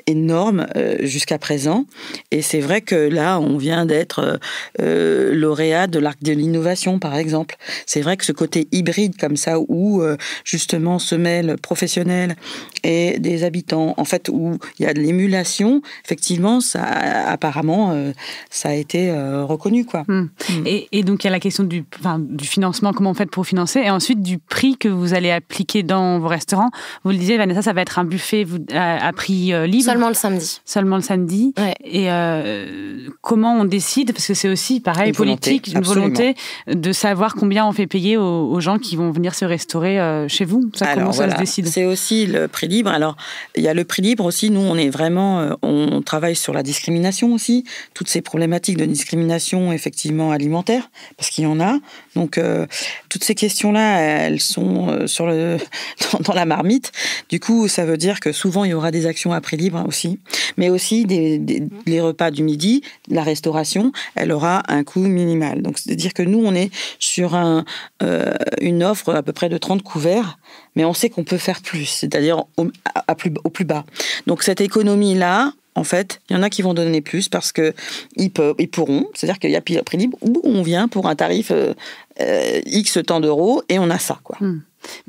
[SPEAKER 3] énormes jusqu'à présent. Et c'est vrai que là, on vient d'être lauréat de l'Arc de l'innovation, par exemple. C'est vrai que ce côté hybride comme ça, où justement se mêlent professionnels et des habitants, en fait, où il y a de l'émulation, effectivement, ça, apparemment, ça a été reconnu, quoi.
[SPEAKER 1] Et donc, il y a la question du financement, comment vous faites pour financer, et ensuite du prix que vous allez appliquer dans vos restaurants. Vous le disiez, Vanessa, ça va être un buffet à prix libre.
[SPEAKER 2] Seulement le samedi.
[SPEAKER 1] Seulement le samedi.
[SPEAKER 2] Ouais.
[SPEAKER 1] Et comment on décide, parce que c'est aussi pareil, politique, une volonté de savoir combien on fait payer aux gens qui vont venir se restaurer chez vous. Comment ça se décide ?
[SPEAKER 3] C'est aussi le prix libre. Alors, il y a le prix libre aussi. Nous, on est vraiment, on travaille sur la discrimination aussi, toutes ces problématiques de discrimination effectivement alimentaire, parce qu'il y en a. Donc, toutes ces questions-là, elles sont dans la marmite. Du coup, ça veut dire que souvent, il y aura des actions à prix libre aussi, mais aussi les repas du midi, la restauration, elle aura un coût minimal. Donc, c'est-à-dire que nous, on est sur une offre à peu près de 30 couverts, mais on sait qu'on peut faire plus, c'est-à-dire au plus bas. Donc, cette économie-là, en fait, il y en a qui vont donner plus parce qu'ils pourront. C'est-à-dire qu'il y a prix libre où on vient pour un tarif X tant d'euros et on a ça, quoi.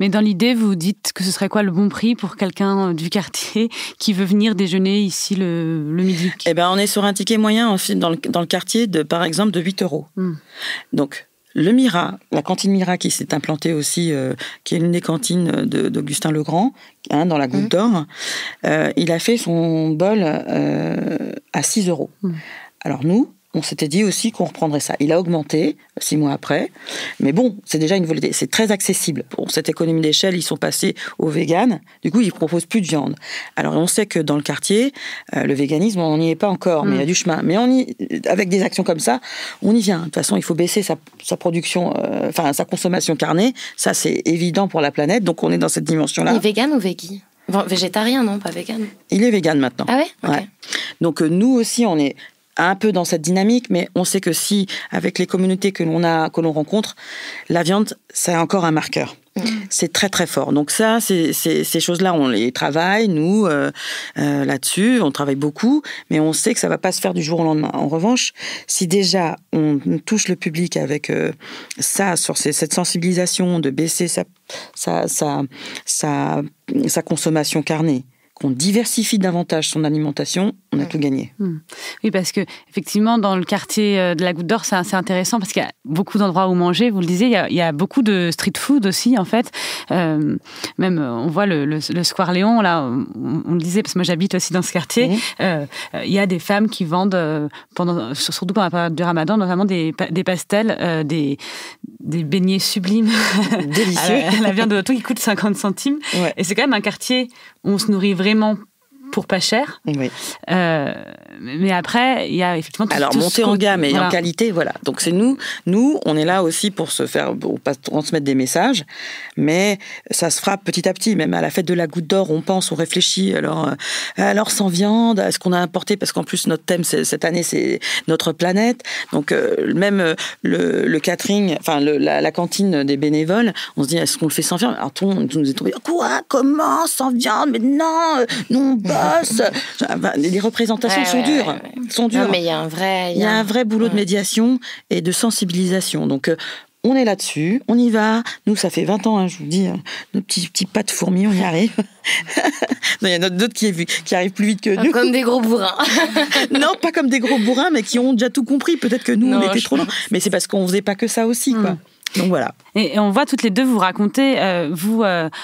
[SPEAKER 1] Mais dans l'idée, vous dites que ce serait quoi le bon prix pour quelqu'un du quartier qui veut venir déjeuner ici le midi ?
[SPEAKER 3] Eh ben, on est sur un ticket moyen dans le quartier, par exemple, de 8 euros. Donc, le Mira, la cantine Mira qui s'est implantée aussi, qui est l'une des cantines d'Augustin Legrand, dans la Goutte d'Or, il a fait son bol à 6 euros. Alors nous, on s'était dit aussi qu'on reprendrait ça. Il a augmenté 6 mois après. Mais bon, c'est déjà une volonté. C'est très accessible. Pour cette économie d'échelle, ils sont passés au vegan. Du coup, ils ne proposent plus de viande. Alors, on sait que dans le quartier, le véganisme, on n'y est pas encore, mais il y a du chemin. Mais avec des actions comme ça, on y vient. De toute façon, il faut baisser sa production, sa consommation carnée. Ça, c'est évident pour la planète. Donc, on est dans cette dimension-là.
[SPEAKER 2] Il est vegan ou végé ? Végétarien, non, pas vegan.
[SPEAKER 3] Il est vegan maintenant.
[SPEAKER 2] Ah ouais ? Okay.
[SPEAKER 3] Ouais. Donc, nous aussi, on est un peu dans cette dynamique, mais on sait que si, avec les communautés que l'on rencontre, la viande, c'est encore un marqueur. C'est très très fort. Donc ça, ces choses-là, on les travaille, nous, là-dessus, on travaille beaucoup, mais on sait que ça ne va pas se faire du jour au lendemain. En revanche, si déjà on touche le public avec ça, sur cette sensibilisation de baisser sa consommation carnée, qu'on diversifie davantage son alimentation, on a tout gagné.
[SPEAKER 1] Oui, parce que effectivement, dans le quartier de la Goutte d'Or, c'est assez intéressant parce qu'il y a beaucoup d'endroits où manger. Vous le disiez, il y a beaucoup de street food aussi, en fait. Même, on voit le Square Léon, là, on le disait, parce que moi j'habite aussi dans ce quartier. Il y a des femmes qui vendent, surtout pendant la période du Ramadan, notamment des pastels, des beignets sublimes.
[SPEAKER 3] Délicieux.
[SPEAKER 1] La viande de tout qui coûte 50 centimes. Ouais. Et c'est quand même un quartier où on se nourrit vraiment pour pas cher.
[SPEAKER 3] Oui.
[SPEAKER 1] Mais après, il y a effectivement...
[SPEAKER 3] Alors, monter en gamme et en qualité, voilà. Donc, c'est nous, on est là aussi pour transmettre des messages, mais ça se fera petit à petit. Même à la fête de la Goutte d'Or, on pense, on réfléchit. Alors sans viande, est-ce qu'on a importé ? Parce qu'en plus, notre thème, cette année, c'est notre planète. Donc, même le catering, la cantine des bénévoles, on se dit, est-ce qu'on le fait sans viande ? Alors, tout le monde nous est tombé, quoi ? Comment ? Sans viande ? Mais non, on bosse. Les représentations sont dures. Sont dures.
[SPEAKER 2] Non, mais il y a un vrai
[SPEAKER 3] boulot de médiation et de sensibilisation. Donc, on est là-dessus, on y va. Nous, ça fait 20 ans, je vous dis, nos petits pas de fourmis, on y arrive. Il y en a d'autres qui arrivent plus vite que nous.
[SPEAKER 2] Comme des gros bourrins.
[SPEAKER 3] Non, pas comme des gros bourrins, mais qui ont déjà tout compris. Peut-être que nous, on était trop lents. Mais c'est parce qu'on faisait pas que ça aussi, quoi. Donc voilà.
[SPEAKER 1] Et on voit toutes les deux vous raconter, vous,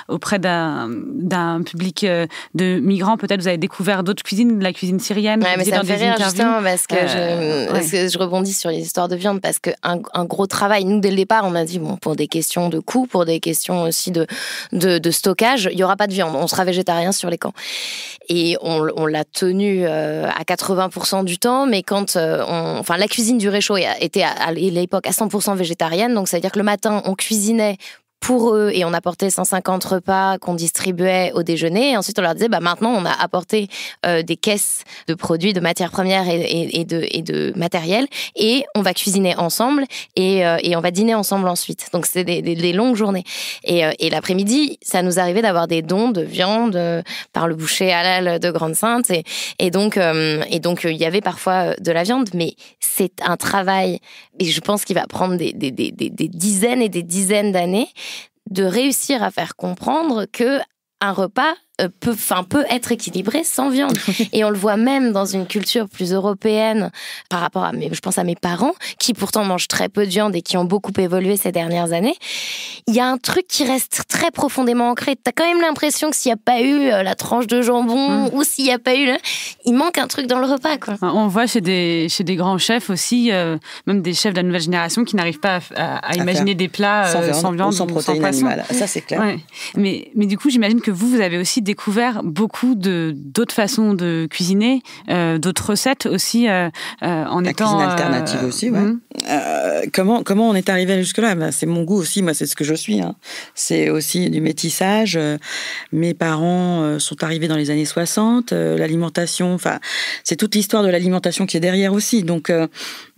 [SPEAKER 1] auprès d'un public de migrants, peut-être vous avez découvert d'autres cuisines, la cuisine syrienne.
[SPEAKER 2] Ouais, mais ça me fait rire justement parce que je rebondis sur les histoires de viande parce qu'un gros travail, nous dès le départ, on a dit pour des questions de coût, pour des questions aussi de stockage, il n'y aura pas de viande, on sera végétarien sur les camps. Et on l'a tenu à 80% du temps, mais quand la cuisine du réchaud était à l'époque à 100% végétarienne, donc ça veut dire que le matin, on cuisinait pour eux et on apportait 150 repas qu'on distribuait au déjeuner. Et ensuite, on leur disait, maintenant, on a apporté des caisses de produits, de matières premières et de matériel et on va cuisiner ensemble et on va dîner ensemble ensuite. Donc, c'était des longues journées. Et l'après-midi, ça nous arrivait d'avoir des dons de viande par le boucher halal de Grande-Synthe. Et donc, il y avait parfois de la viande, mais c'est un travail, et je pense qu'il va prendre des dizaines et des dizaines d'années de réussir à faire comprendre que un repas peut être équilibré sans viande. Et on le voit même dans une culture plus européenne par rapport je pense à mes parents, qui pourtant mangent très peu de viande et qui ont beaucoup évolué ces dernières années. Il y a un truc qui reste très profondément ancré. T'as quand même l'impression que s'il n'y a pas eu la tranche de jambon ou s'il n'y a pas eu... il manque un truc dans le repas, quoi.
[SPEAKER 1] On voit chez des grands chefs aussi, même des chefs de la nouvelle génération qui n'arrivent pas à imaginer des plats sans viande ou sans protéines animales.
[SPEAKER 3] Ça, c'est clair.
[SPEAKER 1] Ouais. Mais du coup, j'imagine que vous avez aussi découvert beaucoup d'autres façons de cuisiner, d'autres recettes aussi en étant...
[SPEAKER 3] La cuisine alternative aussi, ouais. Comment on est arrivé jusque-là? C'est mon goût aussi, moi c'est ce que je suis. C'est aussi du métissage. Mes parents sont arrivés dans les années 60. L'alimentation, c'est toute l'histoire de l'alimentation qui est derrière aussi. Donc,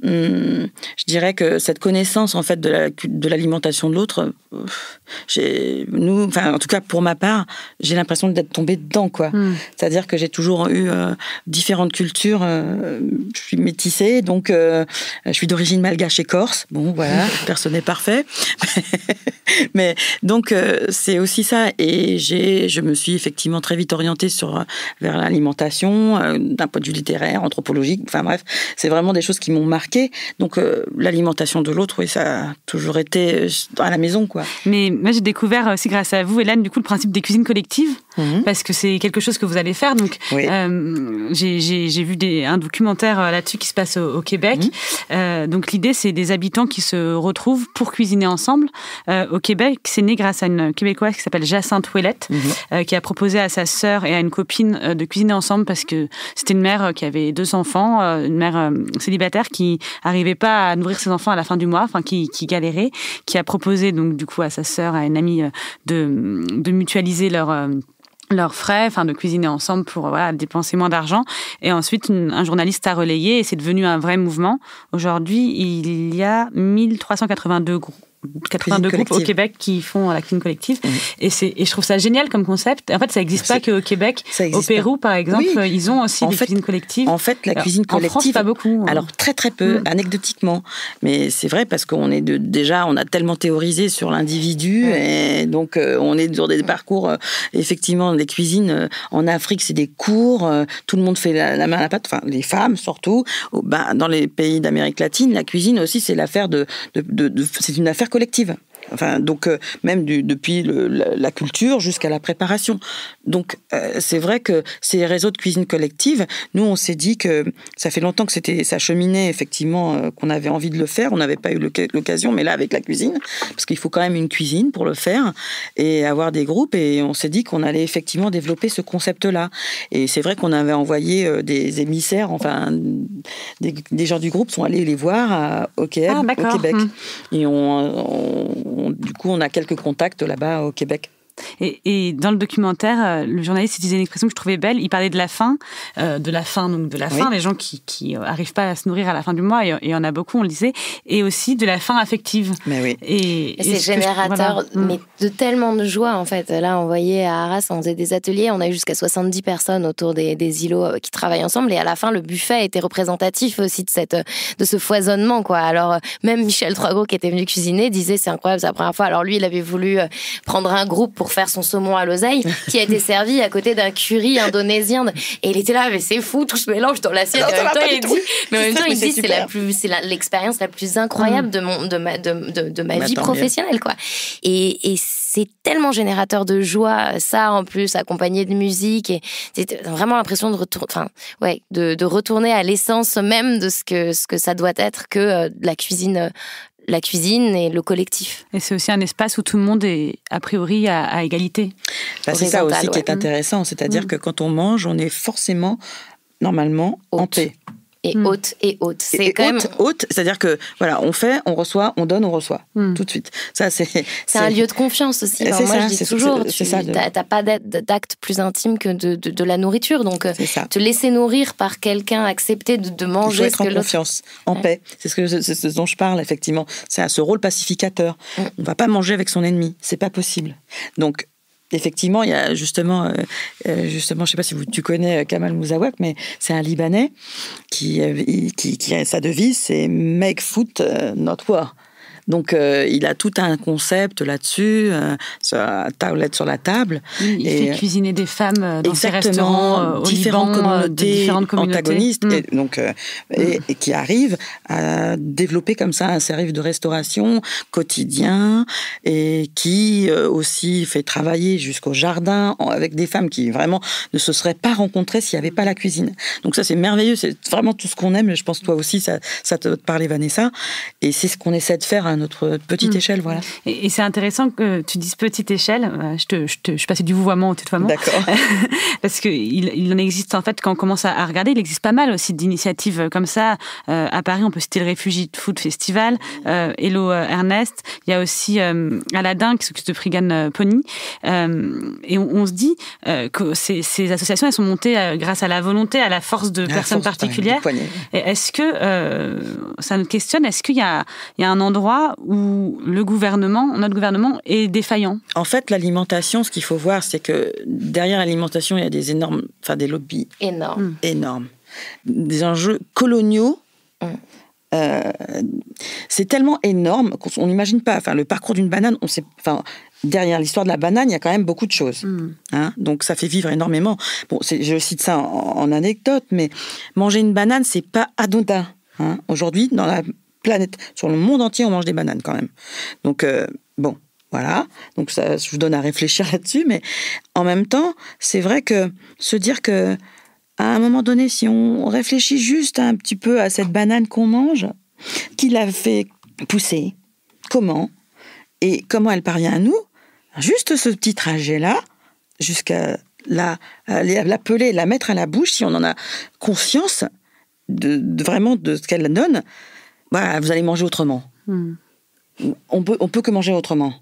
[SPEAKER 3] je dirais que cette connaissance en fait de l'alimentation de l'autre, en tout cas pour ma part, j'ai l'impression d'être tombée dedans, quoi. C'est-à-dire que j'ai toujours eu différentes cultures. Je suis métissée, donc je suis d'origine malgache et corse. Bon, voilà, personne n'est parfait. Mais donc c'est aussi ça. Et je me suis effectivement très vite orientée vers l'alimentation, d'un point de vue littéraire, anthropologique. Enfin bref, c'est vraiment des choses qui m'ont marquée. Donc l'alimentation de l'autre, oui, ça a toujours été à la maison, quoi.
[SPEAKER 1] Mais moi, j'ai découvert aussi grâce à vous, Hélène, du coup, le principe des cuisines collectives, parce que c'est quelque chose que vous allez faire. Donc, oui. J'ai vu un documentaire là-dessus qui se passe au Québec. Donc, l'idée, c'est des habitants qui se retrouvent pour cuisiner ensemble. Au Québec, c'est né grâce à une Québécoise qui s'appelle Jacinthe Ouellette, qui a proposé à sa sœur et à une copine de cuisiner ensemble parce que c'était une mère qui avait 2 enfants, une mère célibataire qui n'arrivait pas à nourrir ses enfants à la fin du mois, qui galérait, qui a proposé donc du coup à sa sœur, à une amie de mutualiser leurs frais, de cuisiner ensemble pour dépenser moins d'argent. Et ensuite, un journaliste a relayé et c'est devenu un vrai mouvement. Aujourd'hui, il y a 1382 groupes. 82 groupes au Québec qui font la cuisine collective. Et je trouve ça génial comme concept. En fait, ça n'existe pas qu'au Québec. Au Pérou, par exemple, ils ont aussi des cuisines collectives.
[SPEAKER 3] En fait, la cuisine collective...
[SPEAKER 1] En France, pas beaucoup.
[SPEAKER 3] Alors, très très peu, anecdotiquement. Mais c'est vrai parce qu'on est déjà, on a tellement théorisé sur l'individu. Et donc, on est sur des parcours, effectivement, des cuisines. En Afrique, c'est des cours. Tout le monde fait la main à la pâte. Enfin, les femmes, surtout. Dans les pays d'Amérique latine, la cuisine aussi, c'est l'affaire c'est une affaire collective. Donc même depuis la culture jusqu'à la préparation. Donc c'est vrai que ces réseaux de cuisine collective, nous on s'est dit que ça fait longtemps que ça cheminait effectivement, qu'on avait envie de le faire. On n'avait pas eu l'occasion, mais là avec la cuisine, parce qu'il faut quand même une cuisine pour le faire et avoir des groupes. Et on s'est dit qu'on allait effectivement développer ce concept-là. Et c'est vrai qu'on avait envoyé des émissaires, des gens du groupe sont allés les voir au Québec. Et du coup, on a quelques contacts là-bas au Québec.
[SPEAKER 1] Et dans le documentaire, le journaliste utilisait une expression que je trouvais belle. Il parlait de la faim, les gens qui arrivent pas à se nourrir à la fin du mois, et il y en a beaucoup, on le disait, et aussi de la faim affective.
[SPEAKER 3] Mais oui.
[SPEAKER 2] Et c'est générateur, mais de tellement de joie, en fait. Là, on voyait à Arras, on faisait des ateliers, on a eu jusqu'à 70 personnes autour des îlots qui travaillent ensemble, et à la fin, le buffet était représentatif aussi de ce foisonnement, quoi. Alors, même Michel Troisgros, qui était venu cuisiner, disait, c'est incroyable, c'est la première fois. Alors lui, il avait voulu prendre un groupe pour faire son saumon à l'oseille, qui a été servi à côté d'un curry indonésien. Et il était là, mais c'est fou, tout se mélange dans l'assiette. En même temps, il dit, c'est l'expérience la plus incroyable de ma vie professionnelle, quoi. Et c'est tellement générateur de joie, ça en plus, accompagné de musique. Et c'est vraiment l'impression de retourner à l'essence même de ce que ça doit être que de la cuisine et le collectif.
[SPEAKER 1] Et c'est aussi un espace où tout le monde est, a priori, à égalité.
[SPEAKER 3] C'est ça aussi qui est intéressant, c'est-à-dire que quand on mange, on est forcément, normalement, en paix.
[SPEAKER 2] Et haute. C'est quand même
[SPEAKER 3] haute, c'est-à-dire que voilà, on fait, on reçoit, on donne, on reçoit tout de suite. Ça c'est
[SPEAKER 2] un lieu de confiance aussi. Moi je dis toujours, t'as pas d'acte plus intime que de la nourriture, donc te laisser nourrir par quelqu'un, accepter de manger.
[SPEAKER 3] Il faut être en confiance, en paix. C'est ce dont je parle effectivement. C'est à ce rôle pacificateur. On va pas manger avec son ennemi, c'est pas possible. Donc effectivement, il y a justement, je sais pas si tu connais Kamal Mouzawak, mais c'est un Libanais qui a sa devise, c'est Make food not war. Donc, il a tout un concept là-dessus, tablette sur la table.
[SPEAKER 1] Il fait cuisiner des femmes dans ses restaurants au Liban, différentes communautés.
[SPEAKER 3] Antagonistes, et qui arrivent à développer comme ça un service de restauration quotidien, et qui aussi fait travailler jusqu'au jardin avec des femmes qui vraiment ne se seraient pas rencontrées s'il n'y avait pas la cuisine. Donc ça, c'est merveilleux, c'est vraiment tout ce qu'on aime. Je pense que toi aussi, ça te parlait, Vanessa. Et c'est ce qu'on essaie de faire à notre petite échelle, voilà.
[SPEAKER 1] Et c'est intéressant que tu dises petite échelle. Je suis passée du vouvoiement au tutoiement.
[SPEAKER 3] D'accord.
[SPEAKER 1] Parce qu'il en existe, en fait, quand on commence à regarder, il existe pas mal aussi d'initiatives comme ça. À Paris, on peut citer le Refugee Food Festival, Hello Ernest. Il y a aussi Aladdin qui s'occupe de Frigan Pony. Et on se dit que ces associations, elles sont montées grâce à la volonté, à la force de personnes particulières. Et est-ce que, ça nous questionne, est-ce qu'il y a un endroit où notre gouvernement est défaillant?
[SPEAKER 3] En fait, l'alimentation, ce qu'il faut voir, c'est que derrière l'alimentation, il y a des lobbies énormes. Des enjeux coloniaux. C'est tellement énorme qu'on n'imagine pas. Enfin, le parcours d'une banane, derrière l'histoire de la banane, il y a quand même beaucoup de choses. Donc, ça fait vivre énormément. Bon, je cite ça en anecdote, mais manger une banane, c'est pas anodin. Aujourd'hui, dans la planète, sur le monde entier, on mange des bananes quand même. Donc, voilà. Donc, ça, je vous donne à réfléchir là-dessus. Mais en même temps, c'est vrai que se dire que à un moment donné, si on réfléchit juste un petit peu à cette banane qu'on mange, qui l'a fait pousser, comment, et comment elle parvient à nous, juste ce petit trajet-là, jusqu'à la peler, la mettre à la bouche, si on en a conscience vraiment de ce qu'elle donne, voilà, vous allez manger autrement. On peut que manger autrement.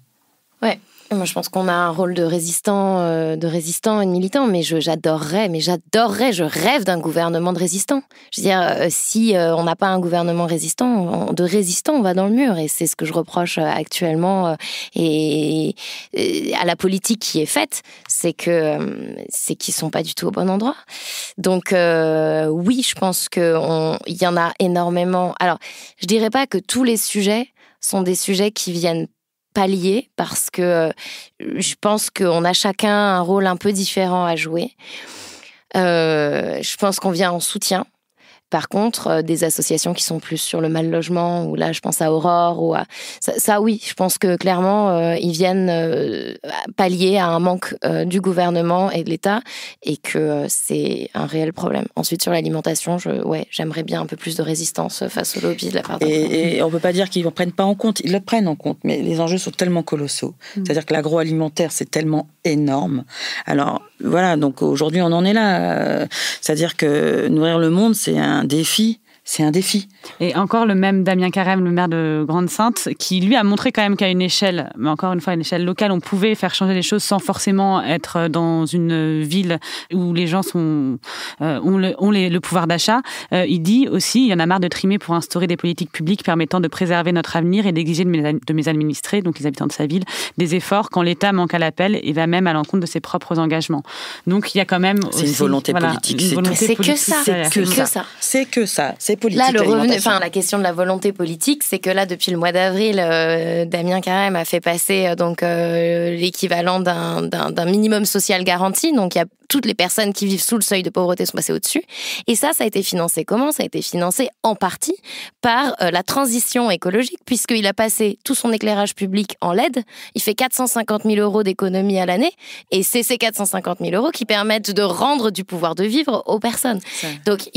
[SPEAKER 2] Ouais. Moi, je pense qu'on a un rôle de résistant et de militant, mais j'adorerais, je rêve d'un gouvernement de résistants. Je veux dire, si on n'a pas un gouvernement de résistants, on va dans le mur, et c'est ce que je reproche actuellement et à la politique qui est faite, c'est qu'ils sont pas du tout au bon endroit. Donc oui, je pense qu'il y en a énormément. Alors, je dirais pas que tous les sujets sont des sujets qui viennent pallier, parce que je pense qu'on a chacun un rôle un peu différent à jouer. Je pense qu'on vient en soutien. Par contre, des associations qui sont plus sur le mal logement, ou là, je pense à Aurore, ou à ça oui, je pense que clairement, ils viennent pallier à un manque du gouvernement et de l'État, et que c'est un réel problème. Ensuite, sur l'alimentation, j'aimerais bien un peu plus de résistance face au lobby de la part
[SPEAKER 3] et on peut pas dire qu'ils ne prennent pas en compte, ils le prennent en compte, mais les enjeux sont tellement colossaux. C'est-à-dire que l'agroalimentaire, c'est tellement énorme. Alors, voilà, donc aujourd'hui, on en est là. C'est-à-dire que nourrir le monde, c'est un défi c'est un défi.
[SPEAKER 1] Et encore le même Damien Carême, le maire de Grande-Synthe, qui lui a montré quand même qu'à une échelle, mais encore une fois à une échelle locale, on pouvait faire changer les choses sans forcément être dans une ville où les gens ont le pouvoir d'achat. Il dit aussi, il y en a marre de trimer pour instaurer des politiques publiques permettant de préserver notre avenir et d'exiger de mes administrés, donc les habitants de sa ville, des efforts quand l'État manque à l'appel et va même à l'encontre de ses propres engagements. Donc il y a quand même
[SPEAKER 3] c'est une volonté politique.
[SPEAKER 2] C'est que ça.
[SPEAKER 3] C'est que ça. C'est politique.
[SPEAKER 2] Là, la question de la volonté politique, c'est que là, depuis le mois d'avril, Damien Carême a fait passer l'équivalent d'un minimum social garanti. Donc il y a toutes les personnes qui vivent sous le seuil de pauvreté sont passées au-dessus. Et ça a été financé comment ? Ça a été financé en partie par la transition écologique, puisqu'il a passé tout son éclairage public en LED. Il fait 450 000 € d'économie à l'année. Et c'est ces 450 000 € qui permettent de rendre du pouvoir de vivre aux personnes. Donc,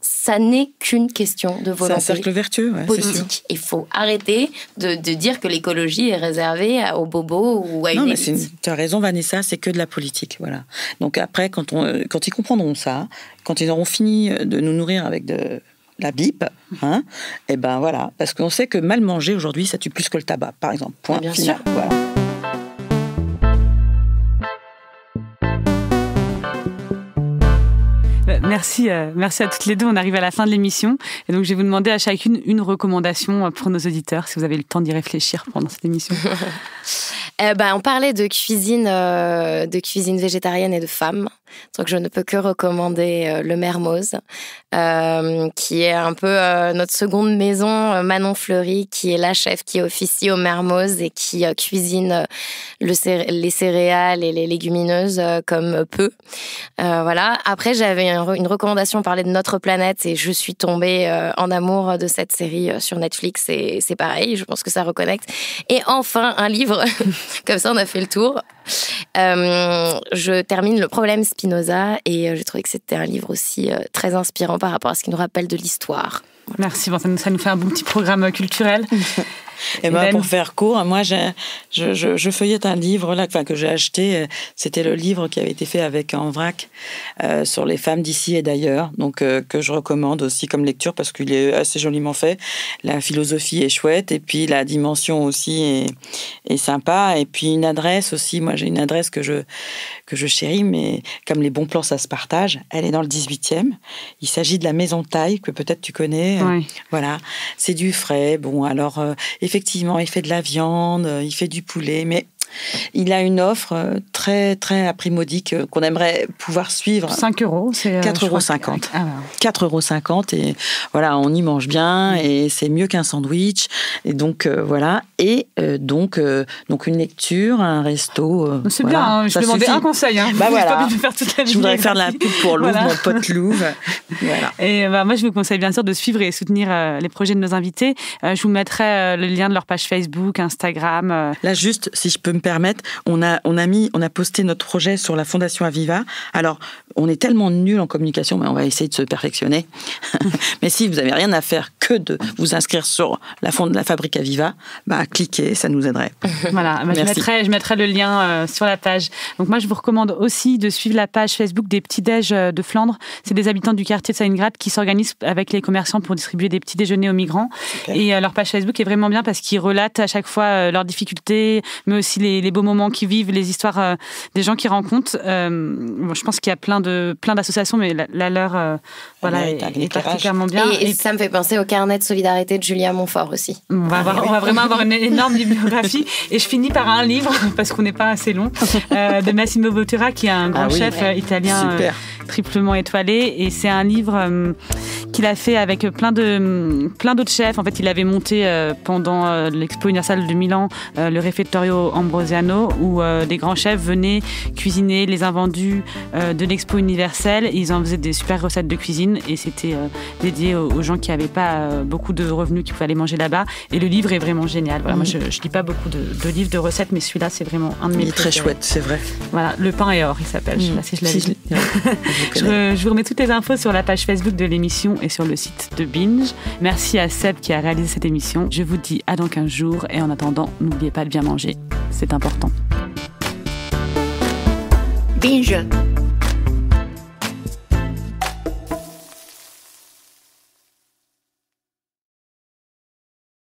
[SPEAKER 2] ça n'est qu'une question de volonté.
[SPEAKER 3] C'est un cercle vertueux,
[SPEAKER 2] politique. Il faut arrêter de dire que l'écologie est réservée aux bobos ou à une élite.
[SPEAKER 3] Tu as raison, Vanessa, c'est que de la politique, voilà. Donc après, quand ils comprendront ça, quand ils auront fini de nous nourrir avec de la bip, et ben voilà, parce qu'on sait que mal manger aujourd'hui, ça tue plus que le tabac, par exemple. Point
[SPEAKER 2] bien
[SPEAKER 3] final.
[SPEAKER 2] Sûr.
[SPEAKER 3] Voilà.
[SPEAKER 1] Merci à toutes les deux. On arrive à la fin de l'émission. Et donc, je vais vous demander à chacune une recommandation pour nos auditeurs, si vous avez le temps d'y réfléchir pendant cette émission.
[SPEAKER 2] On parlait de cuisine végétarienne et de femmes. Donc, je ne peux que recommander le Mermoz, qui est un peu notre seconde maison, Manon Fleury, qui est la chef qui officie au Mermoz et qui cuisine les céréales et les légumineuses comme peu. Voilà. Après, j'avais une recommandation, on parlait de Notre Planète et je suis tombée en amour de cette série sur Netflix et c'est pareil, je pense que ça reconnecte. Et enfin, un livre, comme ça on a fait le tour. Je termine Le Problème Spinoza et j'ai trouvé que c'était un livre aussi très inspirant par rapport à ce qui nous rappelle de l'histoire.
[SPEAKER 1] Merci, ça nous fait un bon petit programme culturel.
[SPEAKER 3] Et pour faire court, moi, je feuillette un livre là, que j'ai acheté. C'était le livre qui avait été fait avec en vrac sur les femmes d'ici et d'ailleurs, donc que je recommande aussi comme lecture parce qu'il est assez joliment fait. La philosophie est chouette et puis la dimension aussi est sympa. Et puis une adresse aussi. Moi, j'ai une adresse que je chéris, mais comme les bons plans, ça se partage. Elle est dans le 18e. Il s'agit de la Maison Taille que peut-être tu connais.
[SPEAKER 1] Oui.
[SPEAKER 3] Voilà, c'est du frais. Bon, alors effectivement, il fait de la viande, il fait du poulet, mais il a une offre très, très à prix modique qu'on aimerait pouvoir suivre.
[SPEAKER 1] 5 €, c'est
[SPEAKER 3] 4,50 €. 4,50 € et voilà, on y mange bien et c'est mieux qu'un sandwich. Et donc, voilà. Et donc une lecture, un resto.
[SPEAKER 1] C'est
[SPEAKER 3] voilà,
[SPEAKER 1] bien, hein, je demandais un conseil.
[SPEAKER 3] Voilà.
[SPEAKER 1] Je faire toute la
[SPEAKER 3] je voudrais faire de la pub pour Louvre,
[SPEAKER 1] voilà.
[SPEAKER 3] mon pote Louvre. Voilà.
[SPEAKER 1] Et moi, je vous conseille bien sûr de suivre et soutenir les projets de nos invités. Je vous mettrai le lien de leur page Facebook, Instagram.
[SPEAKER 3] Là, juste, si je peux me permettre, on a posté notre projet sur la Fondation Aviva. Alors, on est tellement nuls en communication, mais on va essayer de se perfectionner. Mais si vous n'avez rien à faire que de vous inscrire sur la Fabrique Aviva, cliquez, ça nous aiderait.
[SPEAKER 1] Voilà, je mettrai le lien sur la page. Donc moi, je vous recommande aussi de suivre la page Facebook des Petits-Déj de Flandre. C'est des habitants du quartier de Stalingrad qui s'organisent avec les commerçants pour distribuer des petits déjeuners aux migrants. Super. Et leur page Facebook est vraiment bien parce qu'ils relatent à chaque fois leurs difficultés, mais aussi les beaux moments qu'ils vivent, les histoires des gens qu'ils rencontrent. Je pense qu'il y a plein d'associations, mais la leur est particulièrement bien.
[SPEAKER 2] Et ça me fait penser au carnet de solidarité de Julia Montfort aussi.
[SPEAKER 1] On va vraiment avoir une énorme bibliographie. Et je finis par un livre, parce qu'on n'est pas assez long, de Massimo Bottura, qui est un grand chef italien triplement étoilé. Et c'est un livre qu'il a fait avec plein d'autres chefs. En fait, il avait monté pendant l'Expo Universelle de Milan le Refettorio Ambrosiano, où des grands chefs venaient cuisiner les invendus de l'Expo Universelle. Ils en faisaient des super recettes de cuisine et c'était dédié aux gens qui n'avaient pas beaucoup de revenus, qui pouvaient aller manger là-bas. Et le livre est vraiment génial. Voilà, moi, je lis pas beaucoup de livres de recettes, mais celui-là, c'est vraiment un de mes préférés.
[SPEAKER 3] Il est très chouette, c'est vrai.
[SPEAKER 1] Voilà, Le pain et or, il s'appelle. Je sais pas si je l'avais dit. Je vous remets toutes les infos sur la page Facebook de l'émission et sur le site de Binge. Merci à Seb qui a réalisé cette émission. Je vous dis à dans 15 jours et en attendant, n'oubliez pas de bien manger. C'est important.
[SPEAKER 4] Binge.